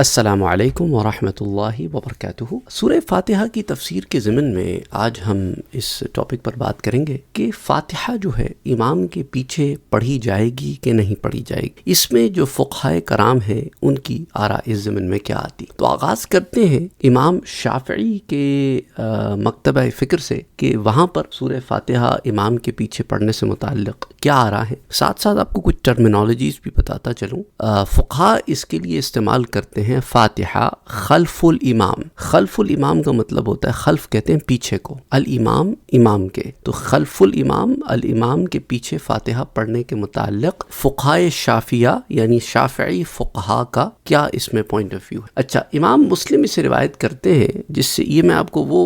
السلام علیکم ورحمۃ اللہ وبرکاتہ۔ سورہ فاتحہ کی تفسیر کے ضمن میں آج ہم اس ٹاپک پر بات کریں گے کہ فاتحہ جو ہے امام کے پیچھے پڑھی جائے گی کہ نہیں پڑھی جائے گی، اس میں جو فقہائے کرام ہیں ان کی آراء اس ضمن میں کیا آتی۔ تو آغاز کرتے ہیں امام شافعی کے مکتبہ فکر سے کہ وہاں پر سورہ فاتحہ امام کے پیچھے پڑھنے سے متعلق کیا آراء ہے۔ ساتھ ساتھ آپ کو کچھ ٹرمینالوجیز بھی بتاتا چلوں۔ فقہاء اس کے لیے استعمال کرتے ہیں فاتحہ خلف الامام۔ خلف الامام کا مطلب ہوتا ہے، خلف کہتے ہیں پیچھے کو، الامام امام کے، تو خلف الامام الامام کے پیچھے فاتحہ پڑھنے کے متعلق فقہائے شافعیہ یعنی شافعی فقہاء کا کیا اس میں پوائنٹ آف ویو ہے۔ اچھا، امام مسلم اسے روایت کرتے ہیں، جس سے یہ میں آپ کو وہ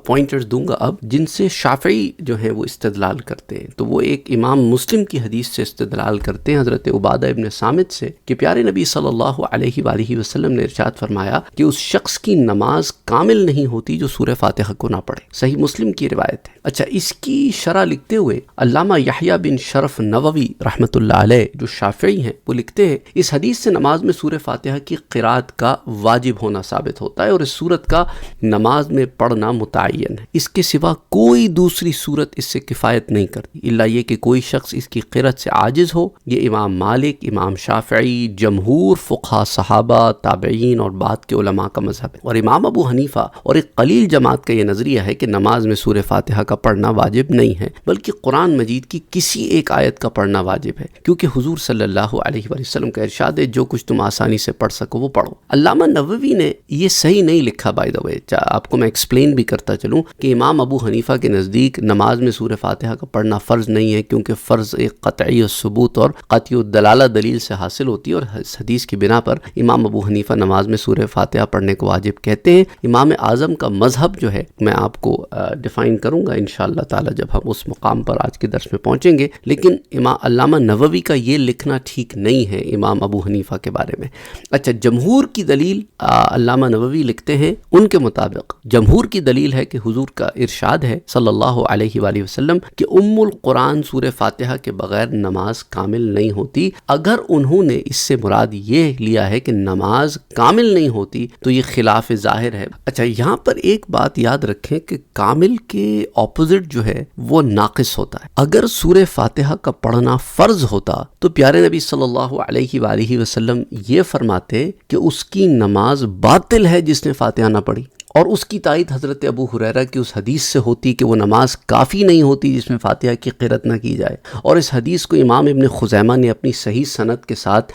پوائنٹرز دوں گا اب جن سے شافعی جو ہیں وہ استدلال کرتے ہیں۔ تو وہ ایک امام مسلم کی حدیث سے استدلال کرتے ہیں حضرت عبادہ ابن صامت سے کہ پیارے نبی صلی اللہ علیہ وآلہ وسلم نے ارشاد فرمایا کہ اس شخص کی نماز کامل نہیں ہوتی جو سورہ فاتحہ کو نہ پڑھے۔ صحیح مسلم کی روایت ہے۔ اچھا، اس کی شرح لکھتے ہوئے علامہ یحییٰ بن شرف نووی رحمۃ اللہ علیہ جو شافعی ہیں وہ لکھتے ہیں اس حدیث سے نماز میں سورہ فاتحہ کی قرات کا واجب ہونا ثابت ہوتا ہے اور اس سورت کا نماز میں پڑھنا متعین ہے۔ اس کے سوا کوئی دوسری سورت اس سے کفایت نہیں کرتی الا یہ کہ کوئی شخص اس کی قرات سے عاجز ہو۔ یہ امام مالک، امام شافعی، جمہور فقہاء صحابہ، تابعین اور بعد کے علماء کا مذہب ہے، اور امام ابو حنیفہ اور ایک قلیل جماعت کا یہ نظریہ ہے کہ نماز میں سورہ فاتحہ کا پڑھنا واجب نہیں ہے بلکہ قرآن مجید کی کسی ایک آیت کا پڑھنا واجب ہے، کیونکہ حضور صلی اللہ علیہ وآلہ وسلم کا ارشاد ہے جو کچھ تم آسانی سے پڑھ سکو وہ پڑھو۔ علامہ نووی نے یہ صحیح نہیں لکھا، بائی دا وے آپ کو میں ایکسپلین بھی کرتا چلوں کہ امام ابو حنیفہ کے نزدیک نماز میں سورہ فاتحہ کا پڑھنا فرض نہیں ہے، کیونکہ فرض ایک قطعی الثبوت اور قطعی الدلالہ دلیل سے حاصل ہوتی ہے، اور اس حدیث کی بنا پر امام ابو حنیفہ نماز میں سورہ فاتحہ پڑھنے کو واجب کہتے ہیں۔ امام اعظم کا مذہب جو ہے میں آپ کو ڈیفائن کروں گا انشاءاللہ تعالی جب ہم اس مقام پر آج کے درس میں پہنچیں گے، لیکن علامہ نووی کا یہ لکھنا ٹھیک نہیں ہے امام ابو حنیفہ کے بارے میں۔ اچھا، جمہور کی دلیل علامہ نووی لکھتے ہیں ان کے مطابق جمہور کی دلیل ہے کہ حضور کا ارشاد ہے صلی اللہ علیہ وآلہ وسلم کہ ام القرآن سورہ فاتحہ کے بغیر نماز کامل نہیں ہوتی۔ اگر انہوں نے اس سے مراد یہ لیا ہے کہ نماز کامل نہیں ہوتی تو یہ خلاف ظاہر ہے۔ اچھا، یہاں پر ایک بات یاد رکھیں کہ کامل کے اپوزٹ جو ہے وہ ناقص ہوتا ہے۔ اگر سورہ فاتحہ کا پڑھنا فرض ہوتا تو پیارے نبی صلی اللہ علیہ وآلہ وسلم یہ فرماتے کہ اس کی نماز باطل ہے جس نے فاتحہ نہ پڑھی، اور اس کی تائید حضرت ابو ہریرہ کی اس حدیث سے ہوتی کہ وہ نماز کافی نہیں ہوتی جس میں فاتحہ کی قرات نہ کی جائے، اور اس حدیث کو امام ابن خزیمہ نے اپنی صحیح سند کے ساتھ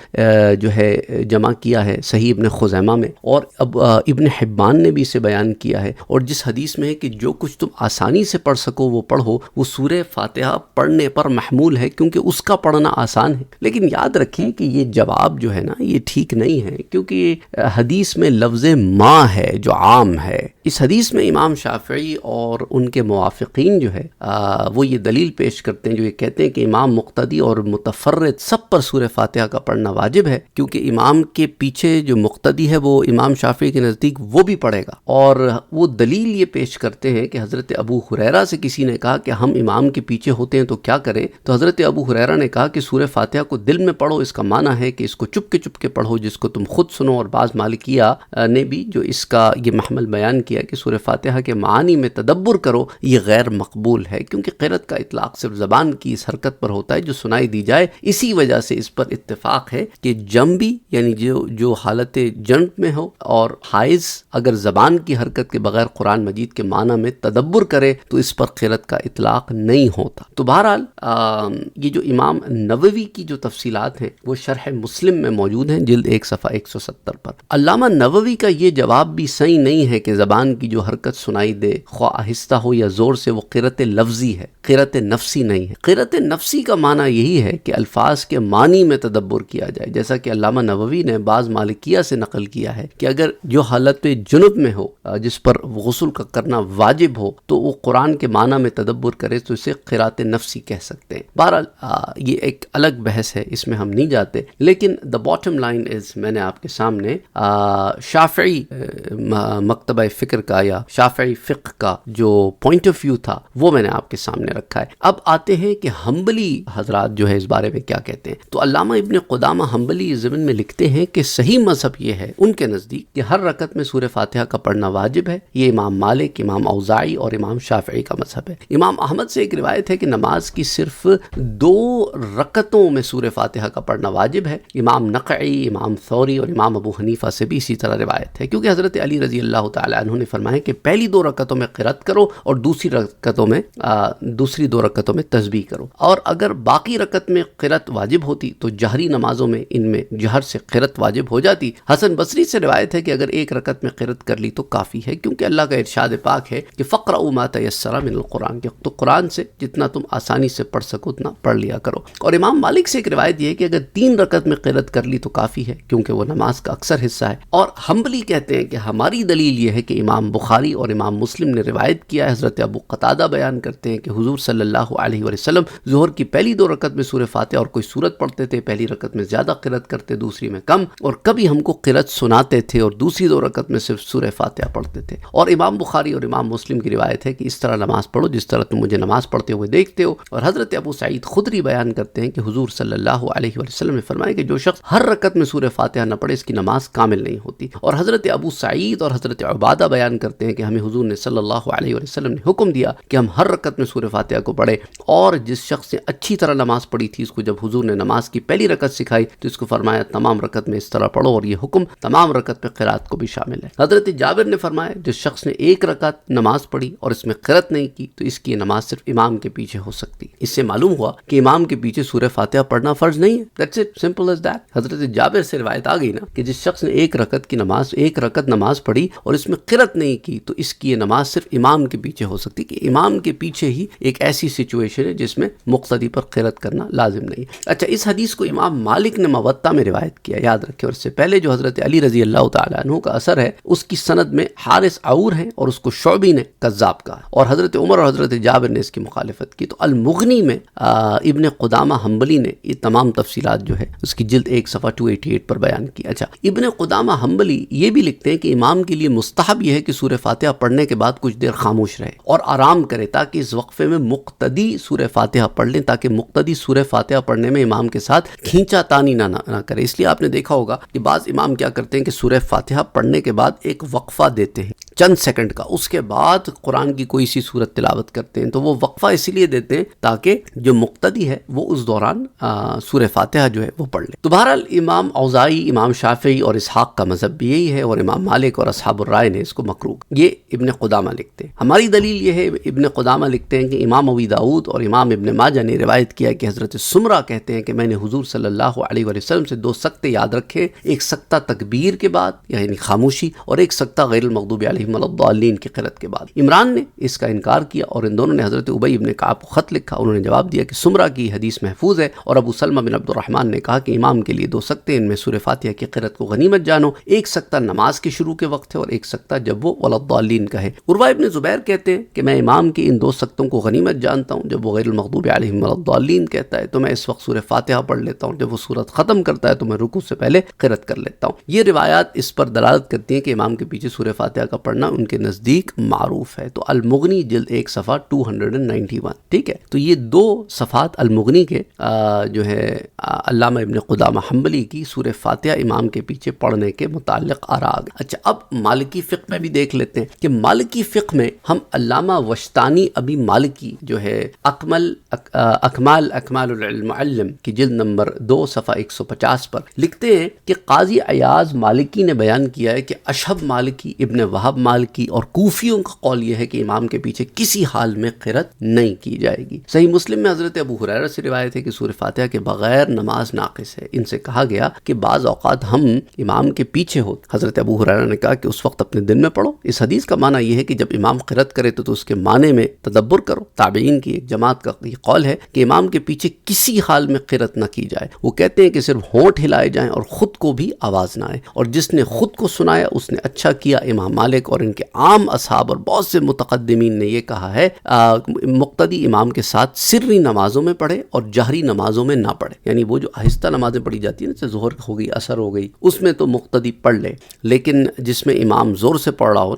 جو ہے جمع کیا ہے صحیح ابن خزیمہ میں، اور اب ابن حبان نے بھی اسے بیان کیا ہے، اور جس حدیث میں ہے کہ جو کچھ تم آسانی سے پڑھ سکو وہ پڑھو، وہ سورہ فاتحہ پڑھنے پر محمول ہے کیونکہ اس کا پڑھنا آسان ہے۔ لیکن یاد رکھیں کہ یہ جواب جو ہے نا یہ ٹھیک نہیں ہے، کیونکہ حدیث میں لفظ ما ہے جو عام ہے۔ اس حدیث میں امام شافعی اور ان کے موافقین جو ہے وہ یہ دلیل پیش کرتے ہیں، جو یہ کہتے ہیں کہ امام مقتدی اور متفرد سب پر سورہ فاتحہ کا پڑھنا واجب ہے، کیونکہ امام کے پیچھے جو مقتدی ہے وہ امام شافعی کے نزدیک وہ بھی پڑھے گا، اور وہ دلیل یہ پیش کرتے ہیں کہ حضرت ابو ہریرہ سے کسی نے کہا کہ ہم امام کے پیچھے ہوتے ہیں تو کیا کریں، تو حضرت ابو ہریرہ نے کہا کہ سورہ فاتحہ کو دل میں پڑھو، اس کا معنی ہے کہ اس کو چپ کے پڑھو جس کو تم خود سنو، اور بعض مالکیہ نے بھی جو اس کا یہ محمل بیان کیا کہ سورہ فاتحہ کے معانی میں تدبر کرو، یہ غیر مقبول ہے، کیونکہ قرات کا اطلاق صرف زبان کی اس حرکت پر ہوتا ہے جو سنائی دی جائے۔ اسی وجہ سے اس پر اتفاق ہے کہ جنبی یعنی جو حالت جنب میں ہو اور حائض اگر زبان کی حرکت کے بغیر قرآن مجید کے معنی میں تدبر کرے تو اس پر قرات کا اطلاق نہیں ہوتا۔ تو بہرحال یہ جو امام نووی کی جو تفصیلات ہیں وہ شرح مسلم میں موجود ہیں، جلد 1 صفحہ 170 پر۔ علامہ نووی کا یہ جواب بھی صحیح نہیں ہے کہ زبان کی جو حرکت سنائی دے خواہ آہستہ ہو یا زور سے وہ قرات لفظی ہے، قرات نفسی نہیں ہے۔ قرات نفسی کا معنی یہی ہے کہ الفاظ کے معنی میں تدبر کیا جائے، جیسا کہ علامہ نووی نے بعض مالکیہ سے نقل کیا ہے کہ اگر جو حالت جنب میں ہو جس پر غسل کا کرنا واجب ہو تو وہ قرآن کے معنی میں تدبر کرے تو اسے قرات نفسی کہہ سکتے ہیں۔ بہرحال یہ ایک الگ بحث ہے، اس میں ہم نہیں جاتے، لیکن the bottom line is میں نے آپ کے سامنے شافعی مکتبہ مکتبہ فکر کا یا شافعی فقہ کا جو پوائنٹ آف ویو تھا وہ میں نے آپ کے سامنے رکھا ہے۔ اب آتے ہیں کہ حنبلی حضرات جو ہے اس بارے میں کیا کہتے ہیں۔ تو علامہ ابن قدامہ حنبلی ضمن میں لکھتے ہیں کہ صحیح مذہب یہ ہے ان کے نزدیک کہ ہر رکعت میں سورہ فاتحہ کا پڑھنا واجب ہے۔ یہ امام مالک، امام اوزاعی اور امام شافعی کا مذہب ہے۔ امام احمد سے ایک روایت ہے کہ نماز کی صرف 2 رکعتوں میں سورہ فاتحہ کا پڑھنا واجب ہے۔ امام نقعی، امام ثوری اور امام ابو حنیفہ سے بھی اسی طرح روایت ہے، کیونکہ حضرت علی رضی اللہ تعالی عنہ نے فرمایا کہ پہلی 2 رکعتوں میں قرات کرو اور دوسری 2 رکعتوں میں تسبیح کرو، اور اگر باقی رکعت میں قرات واجب ہوتی تو جہری نمازوں میں ان میں جہر سے قرات واجب ہو جاتی۔ حسن بصری سے روایت ہے کہ اگر 1 رکعت میں قرات کر لی تو کافی ہے، کیونکہ اللہ کا ارشاد پاک ہے کہ فقرؤوا ما تیسر من القرآن، کہ تو قرآن سے جتنا تم آسانی سے پڑھ سکو اتنا پڑھ لیا کرو۔ اور امام مالک سے ایک روایت یہ ہے کہ اگر 3 رکعت میں قرات کر لی تو کافی ہے، کیونکہ وہ نماز کا اکثر حصہ ہے۔ اور حنبلی کہتے ہیں کہ ہماری دلیل یہ ہے کہ امام بخاری اور امام مسلم نے روایت کیا ہے، حضرت ابو قتادہ بیان کرتے ہیں کہ حضور صلی اللہ علیہ وسلم ظہر کی پہلی 2 رکعت میں سورہ فاتحہ اور کوئی سورت پڑھتے تھے، پہلی رکعت میں زیادہ قرات کرتے، دوسری میں کم، اور کبھی ہم کو قرات سناتے تھے اور دوسری 2 رکعت میں صرف سورہ فاتحہ پڑھتے تھے۔ اور امام بخاری اور امام مسلم کی روایت ہے کہ اس طرح نماز پڑھو جس طرح تم مجھے نماز پڑھتے ہوئے دیکھتے ہو۔ اور حضرت ابو سعید خدری بیان کرتے ہیں کہ حضور صلی اللہ علیہ وسلم نے فرمایا کہ جو شخص ہر رکعت میں سورہ فاتحہ نہ پڑھے اس کی نماز کامل نہیں ہوتی۔ اور حضرت ابو سعید اور حضرت عبادہ بیان کرتے ہیں کہ ہمیں حضور نے صلی اللہ علیہ وسلم نے حکم دیا کہ ہم ہر رکعت میں سورہ فاتحہ کو پڑھیں، اور جس شخص نے اچھی طرح نماز پڑھی تھی اس کو جب حضور نے نماز کی پہلی رکعت سکھائی تو اس کو فرمایا تمام رکعت میں اس طرح پڑھو، اور یہ حکم تمام رکعت میں قرات کو بھی شامل ہے۔ حضرت جابر نے فرمایا جس شخص نے 1 رکعت نماز پڑھی اور اس میں قرات نہیں کی تو اس کی نماز صرف امام کے پیچھے ہو سکتی۔ اس سے معلوم ہوا کہ امام کے پیچھے سورہ فاتحہ پڑھنا فرض نہیں ہے۔ That's it, simple as that۔ حضرت جابر سے روایت آ گئی نا کہ جس شخص نے 1 رکعت نماز پڑھی اور اس میں قرات نہیں کی تو اس کی یہ نماز صرف امام کے پیچھے ہو سکتی، کہ امام کے پیچھے ہی ایک ایسی سچویشن ہے جس میں مقتدی پر قرات کرنا لازم نہیں۔ اچھا، اس حدیث کو امام مالک نے موطا میں روایت کیا، یاد رکھیں، اور اس سے پہلے جو حضرت علی رضی اللہ تعالی عنہ کا اثر ہے اس کی سند میں حارث عور ہیں اور اس کو شعبی نے کذاب کہا، اور حضرت عمر اور حضرت جابر نے اس کی مخالفت کی۔ تو المغنی میں ابن قدامہ حنبلی نے یہ تمام تفصیلات جو ہے اس کی جلد 1 صفحہ 288 پر بیان کی۔ اچھا، ابن قدامہ حنبلی یہ بھی لکھتے ہیں کہ امام کے لیے مستحب یہ ہے کہ سورہ فاتحہ پڑھنے کے بعد کچھ دیر خاموش رہے اور آرام کرے، تاکہ اس وقفے میں مقتدی سورہ فاتحہ پڑھ لیں، تاکہ مقتدی سورہ فاتحہ پڑھنے میں امام کے ساتھ کھینچا تانی نہ کرے۔ اس لیے آپ نے دیکھا ہوگا کہ بعض امام کیا کرتے ہیں کہ سورہ فاتحہ پڑھنے کے بعد ایک وقفہ دیتے ہیں چند سیکنڈ کا، اس کے بعد قرآن کی کوئی سی سورت تلاوت کرتے ہیں۔ تو وہ وقفہ اسی لیے دیتے ہیں تاکہ جو مقتدی ہے وہ اس دوران سورہ فاتحہ جو ہے وہ پڑھ لے۔ تو بہرحال امام اوزاعی، امام شافعی اور اسحاق کا مذہب بھی یہی ہے، اور امام مالک اور اصحاب الرائے نے اس کو مکروہ۔ یہ ابن قدامہ لکھتے ہیں۔ ہماری دلیل یہ ہے، ابن قدامہ لکھتے ہیں کہ امام ابی داؤد اور امام ابن ماجہ نے روایت کیا کہ حضرت سمرہ کہتے ہیں کہ میں نے حضور صلی اللہ علیہ وسلم سے 2 سکتے یاد رکھے، ایک سکتہ تکبیر کے بعد یعنی خاموشی، اور ایک سکتہ غیر المغضوب علیہم ولا الضالین کی قرات کے بعد۔ عمران نے اس کا انکار کیا اور ان دونوں نے حضرت ابی ابن کعب کو خط لکھا، انہوں نے جواب دیا کہ سمرہ کی حدیث محفوظ ہے، اور ابو سلمہ بن عبد الرحمن نے کہا کہ امام کے لیے 2 سکتے، ان میں سورہ فاتحہ کی قرات کو غنیمت جانو، ایک سکتہ نماز کے شروع کے وقت ہے اور ایک سکتہ جب وہ ولا الضالین کہے۔ عروہ ابن زبیر کہتے ہیں کہ میں امام کے ان 2 سکتوں کو غنیمت جانتا ہوں، جب وہ غیر المغضوب علیہم ولا الضالین کہتا ہے تو میں اس وقت سورہ فاتحہ پڑھ لیتا ہوں، جب وہ سورت ختم کرتا ہے تو میں رکوع سے پہلے قرات کر لیتا ہوں۔ یہ روایات اس پر دلالت کرتی ہیں کہ امام کے پیچھے سورہ فاتحہ کا پڑھنا ان کے نزدیک معروف ہے۔ تو المغنی جلد 1 صفحہ 291، ٹھیک ہے۔ تو یہ 2 صفحات المغنی کے جو ہے علامہ ابن قدامہ حنبلی کی سورہ فاتحہ امام کے پیچھے پڑھنے کے متعلق آراء۔ اچھا، اب مالکی فقہ میں بھی دیکھ لیتے ہیں کہ مالکی فقہ میں ہم علامہ وشتانی ابی مالکی جو ہے اکمال المعلم کی جلد نمبر 2 صفحہ 150 پر لکھتے ہیں کہ قاضی عیاض مالکی نے بیان کیا ہے کہ اشہب مالکی، ابن وہب مالکی اور کوفیوں کا قول یہ ہے کہ امام کے پیچھے کسی حال میں قرات نہیں کی جائے گی۔ صحیح مسلم میں حضرت ابو ہریرہ سے روایت ہے کہ سورہ فاتحہ کے بغیر نماز ناقص ہے۔ ان سے کہا گیا کہ بعض اوقات ہم امام کے پیچھے ہو، حضرت ابو ہریرہ نے کہا کہ اس وقت اپنے دل میں پڑھو۔ اس حدیث کا معنی یہ ہے کہ جب امام قرات کرے تو اس کے معنی میں تدبر کرو۔ تابعین کی ایک جماعت کا یہ قول ہے کہ امام کے پیچھے کسی حال میں قرات نہ کی جائے۔ وہ کہتے ہیں کہ صرف ہونٹ ہلائے جائیں اور خود کو بھی آواز نہ آئے، اور جس نے خود کو سنایا اس نے اچھا کیا۔ امام مالک اور ان کے عام اصحاب اور بہت سے متقدمین نے یہ کہا ہے مقتدی امام کے ساتھ سری نمازوں میں پڑھے اور جہری نمازوں میں نہ پڑھے، یعنی وہ جو آہستہ نمازیں پڑھی جاتی ہیں جیسے ظہر ہو گئی، عصر ہو گئی، اس میں تو مقتدی پڑھ لے، لیکن جس میں امام زور سے پڑھ رہا ہو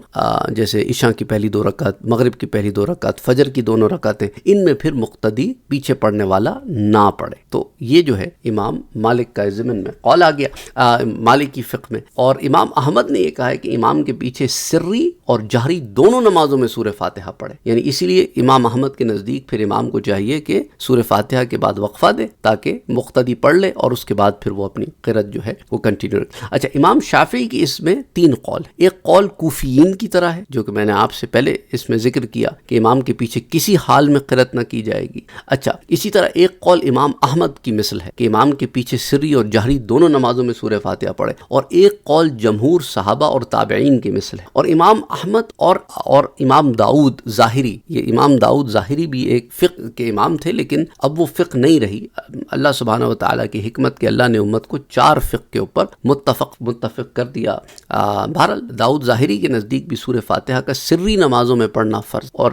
جیسے عشاء کی پہلی 2 رکعت، مغرب کی پہلی 2 رکعت، فجر کی دونوں رکعتیں، ان میں پھر مقتدی پیچھے پڑھنے والا نہ پڑھے۔ تو یہ جو ہے امام مالک کا ضمن میں قول آ گیا مالک کی فقہ میں۔ اور امام احمد نے یہ کہا ہے کہ امام کے پیچھے سری اور جہری دونوں نمازوں میں سورہ فاتحہ پڑھے، یعنی اسی لیے امام احمد کے نزدیک پھر امام کو چاہیے کہ سورہ فاتحہ کے بعد وقفہ دے تاکہ مقتدی پڑھ لے اور اس کے بعد پھر وہ اپنی قرأت جو ہے وہ کنٹینیو رکھے۔ اچھا، امام شافعی کی اس میں 3 قول، ایک قول کوفیین کی طرح ہے جو کہ میں نے آپ سے پہلے اس میں ذکر کیا کہ امام کے پیچھے کسی حال میں قرأت نہ کی جائے گی۔ اچھا، اسی طرح ایک قول امام احمد کی مثل ہے کہ امام کے پیچھے سری اور جہری دونوں نمازوں میں سورہ فاتحہ پڑھے، اور ایک قول جمہور صحابہ اور تابعین کی مثل ہے۔ اور امام احمد اور امام داؤد ظاہری، یہ امام داؤد ظاہری بھی ایک فقہ کے امام تھے، لیکن اب وہ فقہ نہیں رہی۔ اللہ سبحانہ و تعالیٰ کی حکمت کہ اللہ نے امت کو 4 فقہ کے اوپر متفق کر دیا۔ بہرحال داؤد ظاہری کے نزدیک بھی سورہ فاتحہ کا سری نمازوں میں پڑھنا فرض، اور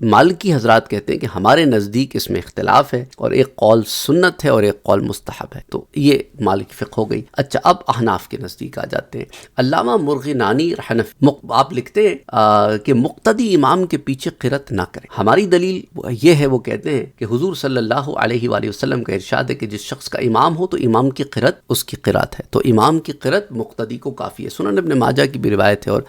مالکی حضرات کہتے ہیں کہ ہمارے نزدیک اس میں اختلاف ہے، اور ایک قول سنت ہے اور ایک قول مستحب ہے۔ تو یہ مالکی فقہ ہو گئی۔ اچھا، اب احناف کے نزدیک آ جاتے ہیں۔ علامہ مرغنانی حنفی آپ لکھتے ہیں کہ مقتدی امام کے پیچھے قرأت نہ کریں۔ ہماری دلیل یہ ہے، وہ کہتے ہیں کہ حضور صلی اللہ علیہ وآلہ وسلم کا ارشاد ہے کہ جس شخص کا امام ہو تو امام کی قرأت اس کی قرأت ہے، تو امام کی قرأت مقتدی کو کافی ہے۔ سنن ابن ماجہ کی بھی روایت ہے اور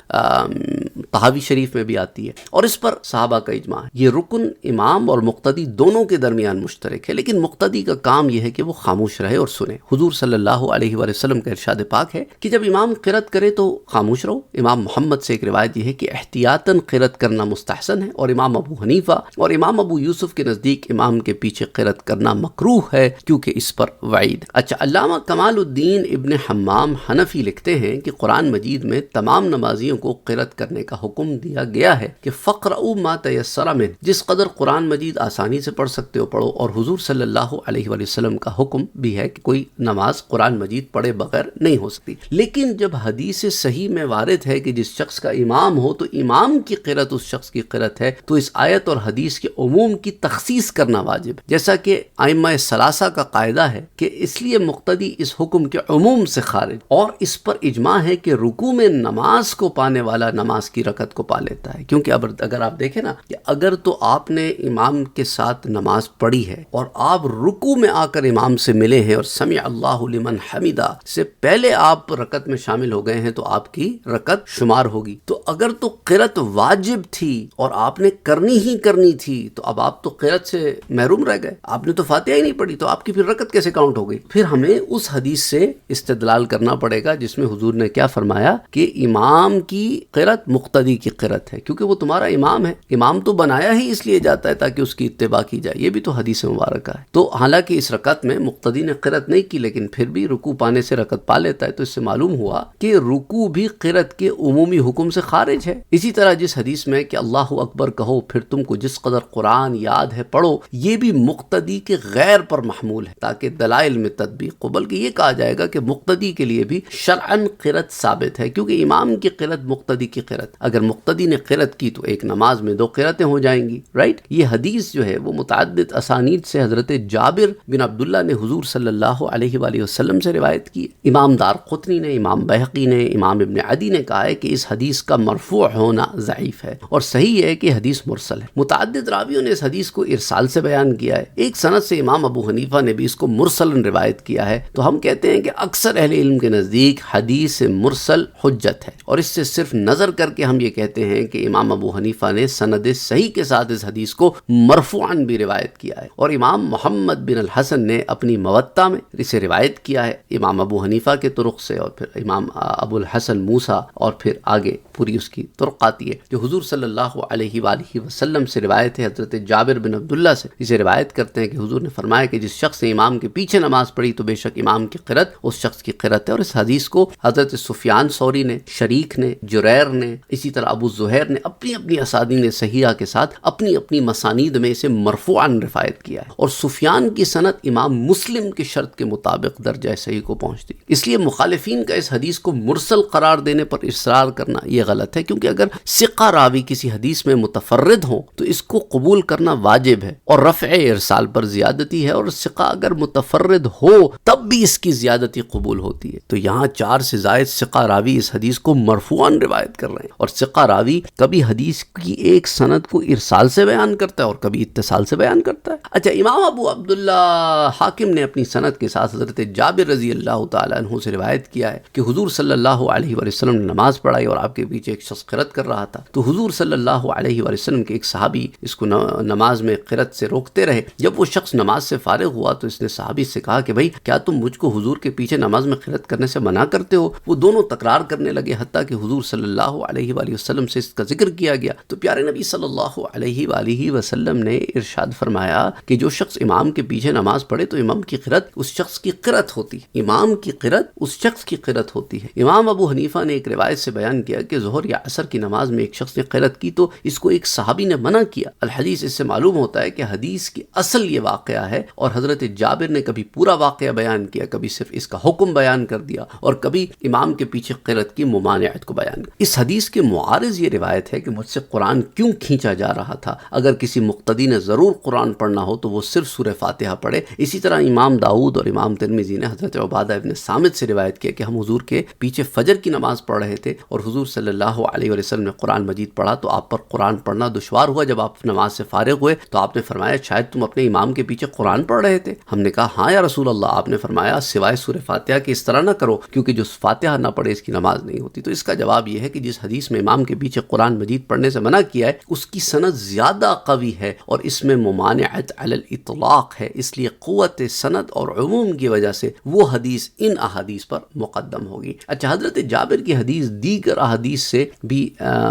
طحاوی شریف میں بھی آتی ہے، اور اس پر صحابہ کا اجماع ہے۔ یہ رکن امام اور مقتدی دونوں کے درمیان مشترک ہے، لیکن مقتدی کا کام یہ ہے کہ وہ خاموش رہے اور سنے۔ حضور صلی اللہ علیہ وآلہ وسلم کا ارشاد پاک ہے کہ جب امام قرأت کرے تو خاموش رہو۔ امام محمد سے ایک روایت یہ ہے کہ احتیاطاً قرأت کرنا مستحسن ہے، اور امام ابو حنیفہ اور امام ابو یوسف کے نزدیک امام کے پیچھے قرأت کرنا مکروہ ہے کیونکہ اس پر وعید۔ اچھا، علامہ کمال الدین ابن حمام حنفی لکھتے ہیں کہ قرآن مجید میں تمام نمازیوں کو قرأت کرنے کا حکم دیا گیا ہے کہ فقرؤوا ما تیسر منہ، جس قدر قرآن مجید آسانی سے پڑھ سکتے ہو پڑھو، اور حضور صلی اللہ علیہ وآلہ وسلم کا حکم بھی ہے کہ کوئی نماز قرآن مجید پڑھے بغیر نہیں ہو سکتی۔ لیکن جب حدیث صحیح میں وارد ہے کہ جس شخص کا امام ہو تو امام کی قرأت اس شخص کی قرأت ہے، تو اس آیت اور حدیث کے عموم کی تخصیص کرنا واجب ہے، جیسا کہ ائمہ ثلاثہ کا قاعدہ ہے کہ اس لیے مقتدی اس حکم کے عموم سے خارج، اور اس پر اجماع ہے کہ رکوع میں نماز کو پانے والا نماز کی رکعت کو پا لیتا ہے۔ کیونکہ اگر آپ دیکھیں نا کہ اگر تو آپ نے امام کے ساتھ نماز پڑھی ہے اور آپ رکوع میں آ کر امام سے ملے ہیں اور سمع اللہ لمن حمدہ سے پہلے آپ رکعت میں شامل ہو گئے ہیں تو آپ کی رکعت شمار ہوگی۔ تو اگر تو قرأت واجب تھی اور آپ نے کرنی تھی تو اب آپ تو قرأت سے محروم رہ گئے، آپ نے تو فاتحہ ہی نہیں پڑھی، تو آپ کی پھر رکعت کیسے کاؤنٹ ہو گئی؟ پھر ہمیں اس حدیث سے استدلال کرنا پڑے گا جس میں حضور نے کیا فرمایا کہ امام کی قرأت مقتدی کی قرأت ہے، کیونکہ وہ تمہارا امام ہے۔ امام تو بنایا ہی اس لیے جاتا ہے تاکہ اس کی اتباع کی جائے، یہ بھی تو حدیث مبارکہ ہے۔ تو حالانکہ اس رکعت میں مقتدی نے قرأت نہیں کی، لیکن پھر بھی رکوع پانے سے رکعت پا لیتا ہے، تو اس سے معلوم ہوا کہ رکوع بھی قرأت کے عمومی حکم سے خارج ہے۔ اسی طرح جس حدیث میں کہ اللہ اکبر کہو پھر تم کو جس قدر قرآن یاد ہے پڑھو، یہ بھی مقتدی کے غیر پر محمول ہے تاکہ دلائل میں تطبیق ہو، بلکہ یہ کہا جائے گا کہ مقتدی کے لیے بھی شرعاً قرأت ثابت ہے، کیونکہ امام کی قرأت مقتدی کی قرأت، اگر مقتدی نے قرأت کی تو ایک نماز میں 2 قرأتیں ہو جائیں گی، رائٹ۔ یہ حدیث جو ہے وہ متعدد اسانید سے حضرت جابر بن عبداللہ نے حضور صلی اللہ علیہ وآلہ وسلم سے روایت کی۔ امام دارقطنی نے، امام بہقی نے، امام ابن عدی نے کہا ہے کہ اس حدیث کا مرفوع ہونا ضعیف ہے، اور صحیح ہے کہ حدیث مرسل ہے۔ متعدد راویوں نے اس حدیث کو ارسال سے بیان کیا ہے، ایک سند سے امام ابو حنیفہ نے بھی اس کو مرسل روایت کیا ہے۔ تو ہم کہتے ہیں کہ اکثر اہل علم کے نزدیک حدیث مرسل حجت ہے، اور اس سے صرف نظر کر کے ہم یہ کہتے ہیں کہ امام ابو حنیفہ نے سند صحیح کے ساتھ اس حدیث کو مرفوعاً بھی روایت کیا ہے، اور امام محمد بن الحسن نے اپنی موطا میں اسے روایت کیا ہے امام ابو حنیفہ کے طرق سے، اور پھر امام ابو الحسن موسیٰ، اور پھر آگے پوری اس کی طرق آتی ہے جو حضور صلی اللہ علیہ وآلہ وسلم سے روایت ہے۔ حضرت جابر بن عبداللہ سے اسے روایت کرتے ہیں کہ حضور نے فرمایا کہ جس شخص نے امام کے پیچھے نماز پڑھی تو بے شک امام کی قرأت اس شخص کی قرأت ہے، اور اس حدیث کو حضرت سفیان ثوری نے، شریک نے، جریر نے، اسی طرح ابو زہیر نے اپنی اپنی اسانید صحیحہ کے ساتھ اپنی اپنی مسانید میں اسے مرفوعاً روایت کیا ہے، اور سفیان کی سند امام مسلم کی شرط کے مطابق درجہ صحیح کو پہنچتی۔ اس لیے مخالفین کا اس حدیث کو مرسل قرار دینے پر اصرار تکرار کرنا یہ غلط ہے، کیونکہ اگر ثقہ راوی کسی حدیث میں متفرد ہوں تو اس کو قبول کرنا واجب ہے، اور رفع ارسال پر زیادتی ہے، اور ثقہ اگر متفرد ہو تب بھی اس کی زیادتی قبول ہوتی ہے۔ تو یہاں 4 سے زائد ثقہ راوی اس حدیث کو مرفوعاً روایت کر رہے ہیں، اور ثقہ راوی کبھی حدیث کی ایک سند کو ارسال سے بیان کرتا ہے اور کبھی اتصال سے بیان کرتا ہے۔ اچھا، امام ابو عبداللہ حاکم نے اپنی سند کے ساتھ حضرت جابر رضی اللہ تعالیٰ عنہ سے روایت کیا ہے کہ حضور صلی اللہ علیہ وآلہ وسلم نے نماز پڑھائی اور آپ کے پیچھے ایک شخص قرأت کر رہا تھا، تو حضور صلی اللہ علیہ وآلہ وسلم کے ایک صحابی اس کو نماز میں قرأت سے روکتے رہے۔ جب وہ شخص نماز سے فارغ ہوا تو اس نے صحابی سے کہا کہ بھائی کیا تم مجھ کو حضور کے پیچھے نماز میں قرأت کرنے سے منع کرتے ہو؟ وہ دونوں تکرار کرنے لگے حتیٰ کہ حضور صلی اللہ علیہ وآلہ وسلم سے اس کا ذکر کیا گیا، تو پیارے نبی صلی اللہ علیہ وآلہ وسلم نے ارشاد فرمایا کہ جو شخص امام کے پیچھے نماز پڑھے تو امام کی قرأت اس شخص کی قرأت ہوتی ہے، امام کی قرأت اس شخص کی قرأت ہوتی ہے۔ امام ابو حنیفہ نے ایک روایت سے بیان کیا کہ ظہر یا عصر کی نماز میں ایک شخص نے قرأت کی تو اس کو ایک صحابی نے منع کیا۔ الحدیث اس سے معلوم ہوتا ہے کہ حدیث کی اصل یہ واقعہ ہے، اور حضرت جابر نے کبھی پورا واقعہ بیان کیا، کبھی صرف اس کا حکم بیان کر دیا، اور کبھی امام کے پیچھے قرأت کی ممانعت کو بیان کیا۔ اس حدیث کے معارض یہ روایت ہے کہ مجھ سے قرآن کیوں کھینچا جا رہا تھا؟ اگر کسی مقتدی نے ضرور قرآن پڑھنا ہو تو وہ صرف سورہ فاتحہ پڑھے۔ اسی طرح امام داؤد اور امام ترمذی نے حضرت عبادہ ابن صامت سے روایت کیا کہ ہم حضور کے پیچھے فجر کی نماز پڑھ رہے تھے اور حضور صلی اللہ علیہ وسلم نے قرآن مجید پڑھا تو آپ پر قرآن پڑھنا دشوار ہوا۔ جب آپ نماز سے فارغ ہوئے تو آپ نے فرمایا شاید تم اپنے امام کے پیچھے قرآن پڑھ رہے تھے؟ ہم نے کہا ہاں یا رسول اللہ۔ آپ نے فرمایا سوائے سورہ فاتحہ کے اس طرح نہ کرو، کیونکہ جو فاتحہ نہ پڑھے اس کی نماز نہیں ہوتی۔ تو اس کا جواب یہ ہے کہ جس حدیث میں امام کے پیچھے قرآن مجید پڑھنے سے منع کیا ہے اس کی سند زیادہ قوی ہے اور اس میں ممانعت علی الاطلاق ہے، اس لیے قوت سند اور عموم کی وجہ سے وہ حدیث ان احادیث پر مقدم ہوگی۔ اچھا، حضرت جابر کی حدیث دیگر احادیث سے بھی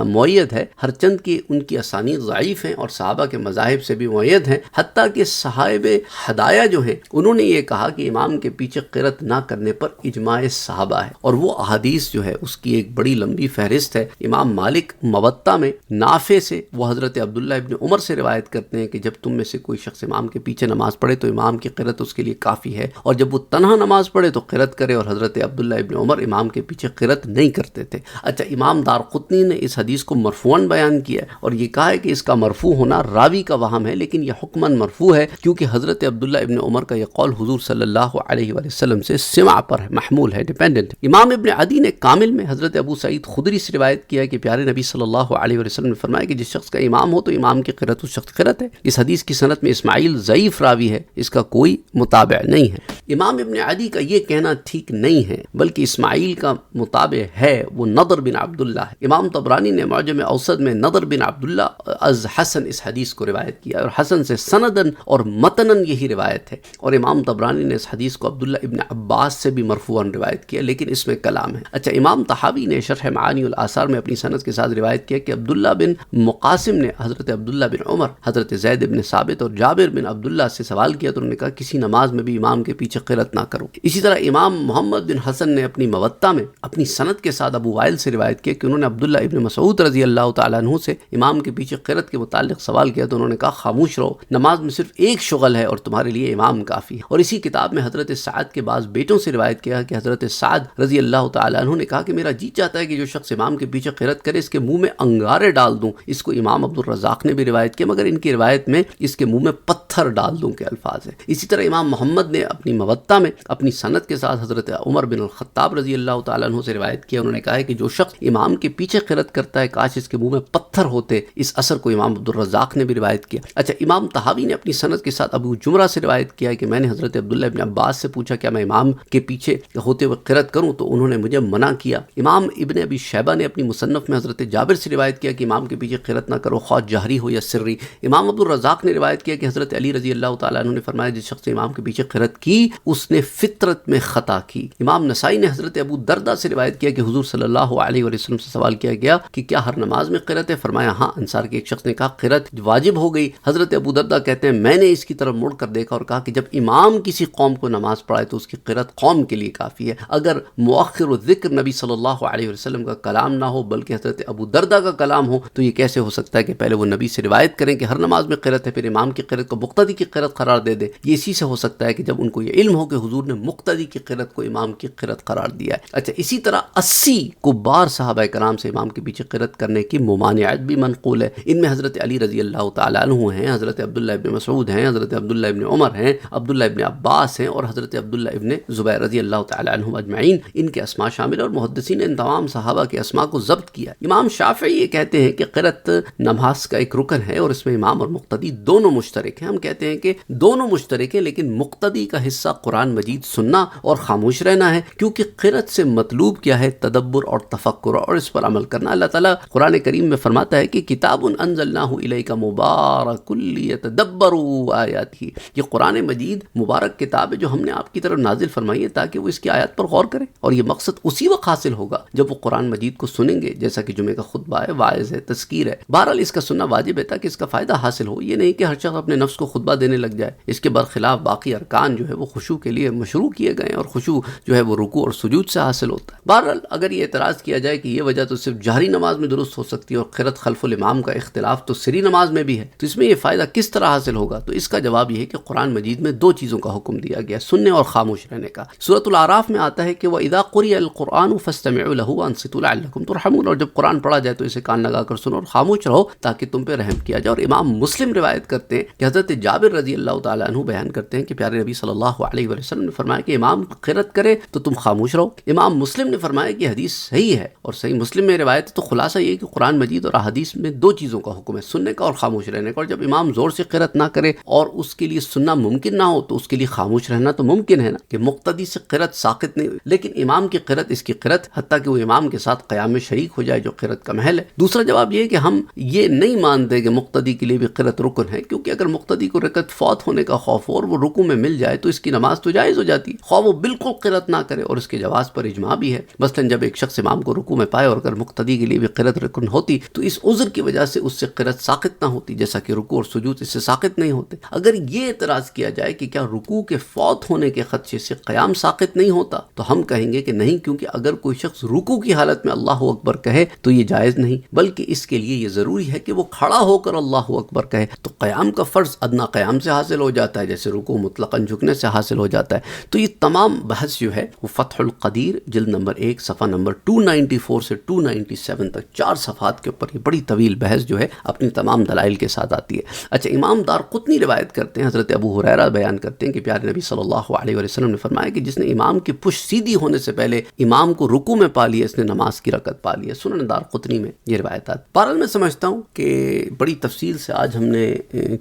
مؤید ہے، ہر چند کی ان کی اسانید ضعیف ہیں اور صحابہ کے مذاہب سے بھی مؤید ہیں، حتیٰ کہ صاحب ہدایہ جو ہیں انہوں نے یہ کہا کہ امام کے پیچھے قرأت نہ کرنے پر اجماع صحابہ ہے، اور وہ احادیث جو ہے اس کی ایک بڑی لمبی فہرست ہے۔ امام مالک موطا میں نافع سے وہ حضرت عبداللہ ابن عمر سے روایت کرتے ہیں کہ جب تم میں سے کوئی شخص امام کے پیچھے نماز پڑھے تو امام کی قرأت اس کے لیے کافی ہے، اور جب وہ تنہا نماز پڑھے تو قرأت کرے، اور حضرت عبداللہ ابن عمر امام کے پیچھے قرأت نہیں کرتے تھے۔ اچھا، امام دارقطنی نے اس حدیث کو مرفوعاً بیان کیا ہے اور یہ کہا ہے کہ اس کا مرفوع ہونا راوی کا وہم ہے، لیکن یہ حکماً مرفوع ہے کیونکہ حضرت عبداللہ ابن عمر کا یہ قول حضور صلی اللہ علیہ وآلہ وسلم سے سمع پر محمول ہے، ڈیپینڈنٹ۔ امام ابن عدی نے کامل میں حضرت ابو سعید خدری سے روایت کیا ہے کہ پیارے نبی صلی اللہ علیہ وآلہ وسلم نے فرمایا کہ جس شخص کا امام ہو تو امام کی قرأت اس شخص قرأت ہے۔ اس حدیث کی سند میں اسماعیل ضعیف راوی ہے، اس کا کوئی متابع نہیں ہے۔ امام ابن عدی کا یہ کہنا ٹھیک نہیں ہے، بلکہ اسماعیل کا متابع ہے وہ نضر بن عبداللہ ہے۔ امام طبرانی نے معجم اوسط میں نضر بن عبداللہ از حسن اس حدیث کو روایت کیا، اور حسن سے سندن اور متنن یہی روایت ہے، اور امام طبرانی نے اس حدیث کو عبداللہ ابن عباس سے بھی مرفوعاً روایت کیا، لیکن اس میں کلام ہے۔ اچھا، امام طحاوی نے شرح معانی الآثار میں اپنی سند کے ساتھ روایت کیا کہ عبداللہ بن مقاسم نے حضرت عبداللہ بن عمر، حضرت زید بن ثابت اور جابر بن عبداللہ سے سوال کیا تو انہوں نے کہا کسی نماز میں بھی امام کے پیچھے قرأت نہ کرو۔ اسی طرح امام محمد بن حسن نے اپنی موطا میں اپنی سند کے ساتھ ابو وائل سے روایت کیا کہ انہوں نے عبداللہ ابن مسعود رضی اللہ تعالیٰ عنہ سے امام کے پیچھے قرأت کے متعلق سوال کیا تو انہوں نے کہا خاموش رہو، نماز میں صرف ایک شغل ہے اور تمہارے لیے امام کافی ہے۔ اور اسی کتاب میں حضرت سعد کے بعض بیٹوں سے روایت کیا کہ حضرت سعد رضی اللہ تعالیٰ عنہ نے کہا کہ میرا جی چاہتا ہے کہ جو شخص امام کے پیچھے قرأت کرے اس کے منہ میں انگارے ڈال دوں۔ اس کو امام عبد الرزاق نے بھی روایت کیا، مگر ان کی روایت میں اس کے منہ میں پتھر ڈال دوں کے الفاظ ہیں۔ اسی طرح امام محمد نے اپنی موطا میں اپنی سند کے ساتھ حضرت عمر بن الخطاب رضی اللہ تعالیٰ عنہ سے روایت کیا، انہوں نے کہا ہے کہ جو شخص امام کے پیچھے قرأت کرتا ہے کاش اس کے منہ میں پتھر ہوتے۔ اس اثر کو امام عبد الرزاق نے بھی روایت کیا۔ اچھا، امام طحاوی نے اپنی سند کے ساتھ ابو جمرہ سے روایت کیا ہے کہ میں نے حضرت عبداللہ ابن عباس سے پوچھا کیا میں امام کے پیچھے ہوتے ہوئے قرأت کروں تو انہوں نے مجھے منع کیا۔ امام ابن ابی شیبہ نے اپنی مصنف میں حضرت جابر سے روایت کیا کہ امام کے پیچھے قرأت نہ کرو خواہ جہری ہو یا سری۔ امام عبد الرزاق نے روایت کیا کہ حضرت علی رضی اللہ تعالیٰ عنہ نے فرمایا جس شخص نے امام کے پیچھے قرأت کی اس نے فطرت میں خطا کی۔ امام نسائی نے حضرت ابو دردہ سے روایت کیا کہ حضور صلی اللہ علیہ وسلم سے سوال کیا گیا کہ کیا ہر نماز میں قرأت ہے؟ فرمایا ہاں۔ انصار کے ایک شخص نے کہا قرأت واجب ہو گئی۔ حضرت ابو دردہ کہتے ہیں میں نے اس کی طرف مڑ کر دیکھا اور کہا کہ جب امام کسی قوم کو نماز پڑھائے تو اس کی قرأت قوم کے لیے کافی ہے۔ اگر مؤخر الذکر نبی صلی اللہ علیہ وسلم کا کلام نہ ہو بلکہ حضرت ابو دردہ کا کلام ہو تو یہ کیسے ہو سکتا ہے کہ پہلے وہ نبی سے روایت کریں کہ ہر نماز میں قرأت ہے پھر امام کی قرأت کو مقتدی کی قرأت قرار دے دے؟ یہ اسی سے ہو سکتا ہے کہ جب ان کو یہ علم علم ہو کہ حضور نے مقتدی کی قرأت کو امام کی قرأت قرار دیا ہے۔ اچھا، اسی طرح 80 کبار صحابہ کرام سے امام کے پیچھے قرأت کرنے کی ممانعت بھی منقول ہے۔ ان میں حضرت علی رضی اللہ تعالیٰ عنہ ہیں، حضرت عبداللہ ابن مسعود ہیں، حضرت عبداللہ ابن عمر ہیں، عبداللہ ابن عباس ہیں، اور حضرت عبداللہ ابن زبیر رضی اللہ تعالیٰ عنہم اجمعین، ان کے اسماء شامل ہیں، اور محدثین نے ان تمام صحابہ کے اسماء کو ضبط کیا۔ امام شافعی یہ کہتے ہیں کہ قرأت نماز کا ایک رکن ہے اور اس میں امام اور مقتدی دونوں مشترک ہیں۔ ہم کہتے ہیں کہ دونوں مشترک ہیں، لیکن مقتدی کا حصہ قرآن مجید سننا اور خاموش رہنا ہے، کیونکہ قرأت سے مطلوب کیا ہے؟ تدبر اور تفکر اور اس پر عمل کرنا۔ اللہ تعالیٰ قرآن کریم میں فرماتا ہے کہ کتاب انزلناہ الیک مبارک لیتدبروا آیاتہ، یہ قرآن مجید مبارک کتاب ہے جو ہم نے آپ کی طرف نازل فرمائی ہے تاکہ وہ اس کی آیات پر غور کریں، اور یہ مقصد اسی وقت حاصل ہوگا جب وہ قرآن مجید کو سنیں گے، جیسا کہ جمعے کا خطبہ ہے، واعظ ہے، تذکیر ہے۔ بہرحال اس کا سننا واجب ہے تاکہ اس کا فائدہ حاصل ہو، یہ نہیں کہ ہر شخص اپنے نفس کو خطبہ دینے لگ جائے۔ اس کے برخلاف باقی ارکان جو ہے وہ خشوع کے لیے مشروع کیے گئے ہیں، اور خشوع جو ہے وہ رکوع اور سجود سے حاصل ہوتا ہے۔ بہرحال اگر یہ اعتراض کیا جائے کہ یہ وجہ تو صرف جہری نماز میں درست ہو سکتی ہے اور قرأت خلف الامام کا اختلاف تو سری نماز میں بھی ہے، تو اس میں یہ فائدہ کس طرح حاصل ہوگا؟ تو اس کا جواب یہ ہے کہ قرآن مجید میں دو چیزوں کا حکم دیا گیا، سننے اور خاموش رہنے کا۔ سورۃ الاعراف میں آتا ہے کہ وَإِذَا قُرِئَ الْقُرْآنُ فَاسْتَمِعُوا لَهُ وَأَنصِتُوا لَعَلَّكُمْ تُرْحَمُونَ، اور جب قرآن پڑھا جائے تو اسے کان لگا کر سنو اور خاموش رہو تاکہ تم پہ رحم کیا جائے۔ اور امام مسلم روایت کرتے ہیں کہ حضرت جابر رضی اللہ تعالیٰ عنہ بیان کرتے ہیں کہ پیارے نبی صلی اللہ علیہ وسلم نے فرمایا کہ امام قرأت کرے تو تم خاموش رہو۔ امام مسلم نے فرمایا کہ حدیث صحیح ہے، اور صحیح مسلم میں روایت ہے، تو خلاصہ یہ کہ قرآن مجید اور احادیث میں دو چیزوں کا حکم ہے، سننے کا اور خاموش رہنے کا، اور جب امام زور سے قرأت نہ کرے اور اس کے لیے سننا ممکن نہ ہو تو اس کے لیے خاموش رہنا تو ممکن ہے نا، کہ مقتدی سے قرأت ساقط نہیں ہوئی، لیکن امام کی قرأت اس کی قرأت، حتیٰ کہ وہ امام کے ساتھ قیام میں شریک ہو جائے جو قرأت کا محل ہے۔ دوسرا جواب یہ ہے کہ ہم یہ نہیں مانتے کہ مقتدی کے لیے بھی قرأت رکن ہے، کیونکہ اگر مقتدی کو رکعت فوت ہونے کا خوف ہو اور وہ رکوع میں مل جائے تو اس کی نماز تو جائز ہو جاتی ہے، خواہ وہ بالکل قرأت نہ کرے، اور اس کے جواز پر اجماع بھی ہے۔ مثلا جب ایک شخص امام کو رکوع میں پائے اور اگر مقتدی کے لیے بھی قرأت رکن ہوتی تو اس عذر کی وجہ سے اس سے قرأت ساقط نہ ہوتی، جیسا کہ رکوع اور سجود اس سے ساقط نہیں ہوتے۔ اگر یہ اعتراض کیا جائے کہ کیا رکوع کے فوت ہونے کے خدشے سے قیام ساقط نہیں ہوتا، تو ہم کہیں گے کہ نہیں، کیونکہ اگر کوئی شخص رکوع کی حالت میں اللہ اکبر کہے تو یہ جائز نہیں، بلکہ اس کے لیے یہ ضروری ہے کہ وہ کھڑا ہو کر اللہ اکبر کہے، تو قیام کا فرض ادنا قیام سے حاصل ہو جاتا ہے، جیسے رکوع مطلقاً جھکنے سے حاصل ہو جاتا ہے۔ تو یہ تمام بحث جو ہے وہ فتح القدیر جلد نمبر 1 صفحہ نمبر 294 سے 297 تک 4 صفحات کے اوپر یہ بڑی طویل بحث جو ہے اپنی تمام دلائل کے ساتھ آتی ہے۔ اچھا، امام دارقطنی روایت کرتے ہیں، حضرت ابو ہریرہ بیان کرتے ہیں کہ پیارے نبی صلی اللہ علیہ وسلم نے فرمایا کہ جس نے امام کی پشت سیدھی ہونے سے پہلے امام کو رکوع میں پا لیا، اس نے نماز کی رکعت پا لی ہے۔ سنن دارقطنی میں یہ روایتات۔ بہرحال میں سمجھتا ہوں کہ بڑی تفصیل سے آج ہم نے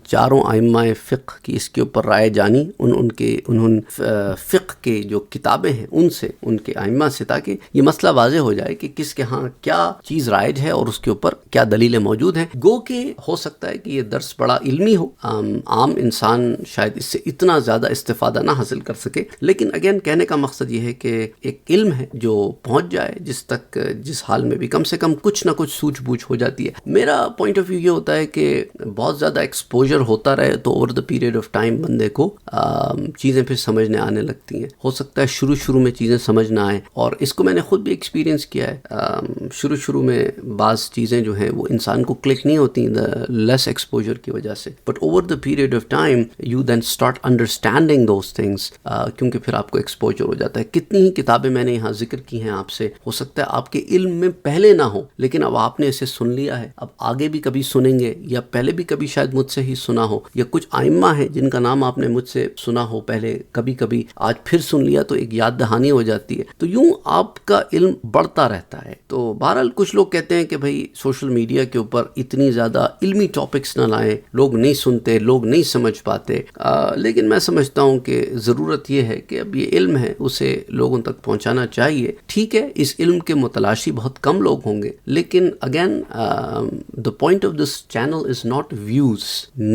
چاروں ائمہ فقہ کی اس کے اوپر رائے جانی، انہوں فقہ کے جو کتابیں ہیں ان سے، ان کے ائمہ سے، تاکہ یہ مسئلہ واضح ہو جائے کہ کس کے ہاں کیا چیز رائج ہے اور اس کے اوپر کیا دلیلیں موجود ہیں۔ گو کہ ہو سکتا ہے کہ یہ درس بڑا علمی ہو، عام انسان شاید اس سے اتنا زیادہ استفادہ نہ حاصل کر سکے، لیکن اگین کہنے کا مقصد یہ ہے کہ ایک علم ہے جو پہنچ جائے، جس تک جس حال میں بھی کم سے کم کچھ نہ کچھ سوچ بوجھ ہو جاتی ہے۔ میرا پوائنٹ آف ویو یہ ہوتا ہے کہ بہت زیادہ ایکسپوجر ہوتا رہے تو over the period of time بندے کو چیزیں پھر سمجھنے آنے لگتی ہیں۔ ہو سکتا ہے شروع میں چیزیں سمجھ نہ آئیں، اور اس کو میں نے خود بھی ایکسپیرینس کیا ہے۔ شروع میں بعض چیزیں جو ہیں وہ انسان کو کلک نہیں ہوتی لیس ایکسپوجر کی وجہ سے، but over the period of time you then start understanding those things, کیونکہ پھر آپ کو ایکسپوجر ہو جاتا ہے۔ کتنی ہی کتابیں میں نے یہاں ذکر کی ہیں آپ سے، ہو سکتا ہے آپ کے علم میں پہلے نہ ہو، لیکن اب آپ نے اسے سن لیا ہے، اب آگے بھی کبھی سنیں گے، یا پہلے بھی کبھی شاید مجھ سے ہی سنا ہو، یا کچھ ائمہ ہیں جن کا نام آپ نے مجھ سے سنا ہو پہلے، کبھی آج پھر سن لیا تو ایک یاد دہانی ہو جاتی ہے، تو یوں آپ کا علم بڑھتا رہتا ہے۔ تو بہرحال کچھ لوگ کہتے ہیں کہ بھائی سوشل میڈیا کے اوپر اتنی زیادہ علمی ٹاپکس نہ لائیں، لوگ نہیں سنتے، لوگ نہیں سمجھ پاتے، لیکن میں سمجھتا ہوں کہ ضرورت یہ ہے کہ اب یہ علم ہے اسے لوگوں تک پہنچانا چاہیے۔ ٹھیک ہے، اس علم کے متلاشی بہت کم لوگ ہوں گے، لیکن again the point of this channel is not views,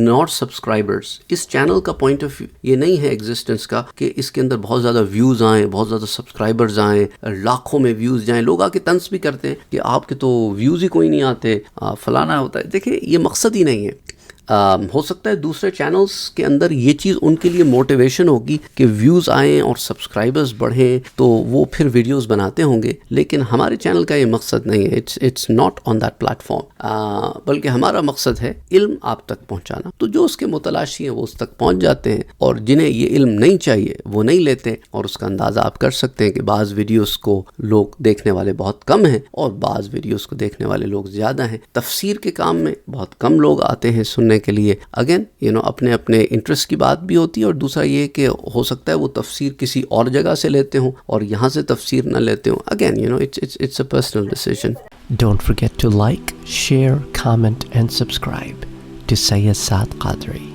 not subscribers۔ اس چینل کا پوائنٹ آف ویو یہ نہیں ہے ایگزسٹنس کا کہ اس کے اندر بہت زیادہ ویوز آئیں، بہت زیادہ سبسکرائبرز آئیں، لاکھوں میں ویوز جائیں۔ لوگ آ کے طنز بھی کرتے ہیں کہ آپ کے تو ویوز ہی کوئی نہیں آتے، فلانا ہوتا ہے۔ دیکھیں، یہ مقصد ہی نہیں ہے۔ ہو سکتا ہے دوسرے چینلز کے اندر یہ چیز ان کے لیے موٹیویشن ہوگی کہ ویوز آئیں اور سبسکرائبرز بڑھیں تو وہ پھر ویڈیوز بناتے ہوں گے، لیکن ہمارے چینل کا یہ مقصد نہیں ہے. It's not on that platform, بلکہ ہمارا مقصد ہے علم آپ تک پہنچانا. تو جو اس کے متلاشی ہیں وہ اس تک پہنچ جاتے ہیں، اور جنہیں یہ علم نہیں چاہیے وہ نہیں لیتے. اور اس کا اندازہ آپ کر سکتے ہیں کہ بعض ویڈیوز کو لوگ دیکھنے والے بہت کم ہیں اور بعض ویڈیوز کو دیکھنے والے لوگ زیادہ ہیں. تفسیر کے کام میں بہت کم لوگ آتے ہیں سننے کے لیے. اگین اپنے اپنے انٹرسٹ کی بات بھی ہوتی ہے، اور دوسرا یہ کہ ہو سکتا ہے وہ تفسیر کسی اور جگہ سے لیتے ہوں اور یہاں سے تفسیر نہ لیتے ہوں. Again it's a personal decision. Don't forget to like, share, comment and subscribe to Sayyid Saad Qadri.